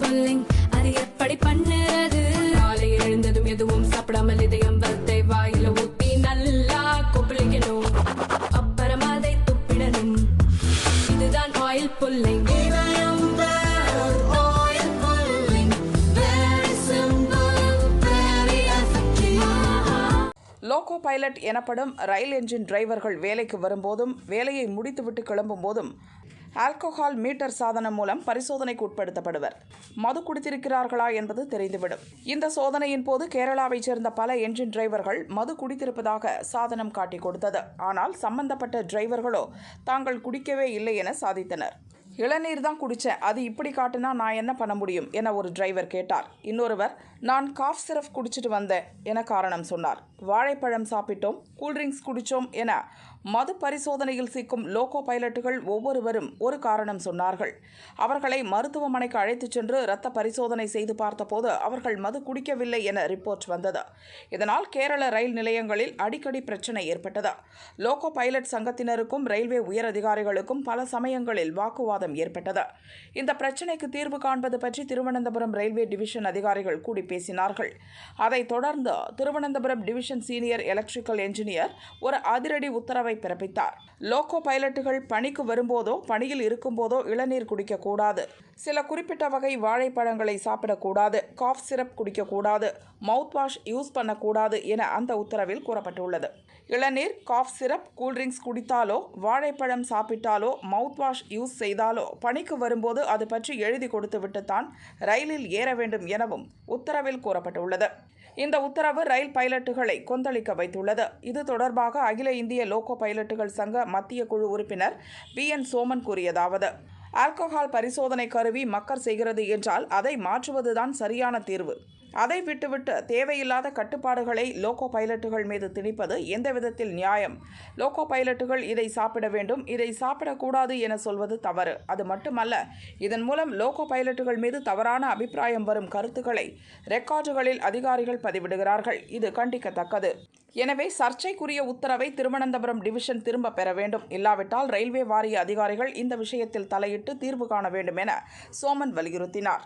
Pulling அது எப்படி பண்ணுறது? காலை எழுந்ததும் எதுவும் சாப்பிடாமல் இதயம் வளத்தை வாயில ஊத்தி நல்லா கொப்பளிக்கணும். அப்புறம் அதை துப்பிடணும். இதுதான் ஆயில் புல்லிங். லோகோ பைலட் எனப்படும் ரயில் என்ஜின் டிரைவர்கள் வேலைக்கு வரும்போதும் வேலையை முடித்துவிட்டு கிளம்பும் போதும் ஆல்கஹால் மீட்டர் சாதனம் மூலம் பரிசோதனைக்கு உட்படுத்தப்படுவர். மது குடித்திருக்கிறார்களா என்பது தெரிந்துவிடும். இந்த சோதனையின் போது கேரளாவைச் சேர்ந்த பல என்ஜின் டிரைவர்கள் மது குடித்திருப்பதாக சாதனம் காட்டிக் கொடுத்தது. ஆனால் சம்பந்தப்பட்ட டிரைவர்களோ தாங்கள் குடிக்கவே இல்லை என சாதித்தனர். இளநீர் தான் குடித்தேன், அது இப்படி காட்டுனா நான் என்ன பண்ண முடியும் என ஒரு டிரைவர் கேட்டார். இன்னொருவர், நான் காஃப் சிரப் குடிச்சிட்டு வந்தேன் என காரணம் சொன்னார். வாழைப்பழம் சாப்பிட்டோம், கூல்ட்ரிங்க்ஸ் குடித்தோம் என மது பரிசோதனையில் சிக்கும் லோகோ பைலட்டுகள் ஒவ்வொருவரும் ஒரு காரணம் சொன்னார்கள். அவர்களை மருத்துவமனைக்கு அழைத்துச் சென்று இரத்த பரிசோதனை செய்து பார்த்தபோது அவர்கள் மது குடிக்கவில்லை என ரிப்போர்ட் வந்தது. இதனால் கேரள ரயில் நிலையங்களில் அடிக்கடி பிரச்சனை ஏற்பட்டது. லோகோ பைலட் சங்கத்தினருக்கும் ரயில்வே உயர் அதிகாரிகளுக்கும் பல சமயங்களில் வாக்குவாதம் ஏற்பட்டது. இந்த பிரச்சினைக்கு தீர்வு காண்பது பற்றி திருவனந்தபுரம் ரயில்வே டிவிஷன் அதிகாரிகள் கூடி பேசினார்கள். அதைத் தொடர்ந்து Thiruvananthapuram division senior electrical engineer ஒரு அதிரடி உத்தரவை பிறப்பித்தார். லோகோ பைலட்டுகள் பணிக்கு வரும்போதோ பணியில் இருக்கும்போதோ இளநீர் குடிக்கக்கூடாது, சில குறிப்பிட்ட வகை வாழைப்பழங்களை சாப்பிடக்கூடாது, காஃப் சிரப் குடிக்கக்கூடாது, மவுத் வாஷ் யூஸ் பண்ணக்கூடாது என அந்த உத்தரவில் கூறப்பட்டுள்ளது. இளநீர், காஃப் சிரப், கூல்ட்ரிங்க்ஸ் குடித்தாலோ வாழைப்பழம் சாப்பிட்டாலோ மவுத் வாஷ் யூஸ் செய்தாலோ பணிக்கு வரும்போது அது பற்றி எழுதி கொடுத்துவிட்டுத்தான் ரயிலில் ஏற வேண்டும் எனவும் உத்தரவில் கூறப்பட்டுள்ளது. இந்த உத்தரவு ரயில் பைலட்டுகளை கொந்தளிக்க வைத்துள்ளது. இது தொடர்பாக அகில இந்திய லோகோ பைலட்டுகள் சங்க மத்திய குழு உறுப்பினர் PN சோமன் கூறியதாவது, ஆல்கஹால் பரிசோதனை கருவி மக்கர் செய்கிறது என்றால் அதை மாற்றுவதுதான் சரியான தீர்வு. அதை விட்டுவிட்டு தேவையில்லாத கட்டுப்பாடுகளை லோகோ பைலட்டுகள் மீது திணிப்பது எந்த விதத்தில் நியாயம்? லோகோ பைலட்டுகள் இதை சாப்பிட வேண்டும், இதை சாப்பிடக்கூடாது என சொல்வது தவறு. அது மட்டுமல்ல, இதன் மூலம் லோகோ பைலட்டுகள் மீது தவறான அபிப்பிராயம் வரும் கருத்துக்களை ரெக்கார்டுகளில் அதிகாரிகள் பதிவிடுகிறார்கள். இது கண்டிக்கத்தக்கது. எனவே சர்ச்சைக்குரிய உத்தரவை திருவனந்தபுரம் டிவிஷன் திரும்ப பெற வேண்டும். இல்லாவிட்டால் ரயில்வே வாரிய அதிகாரிகள் இந்த விஷயத்தில் தலையிட்டு தீர்வு காண வேண்டும் என சோமன் வலியுறுத்தினார்.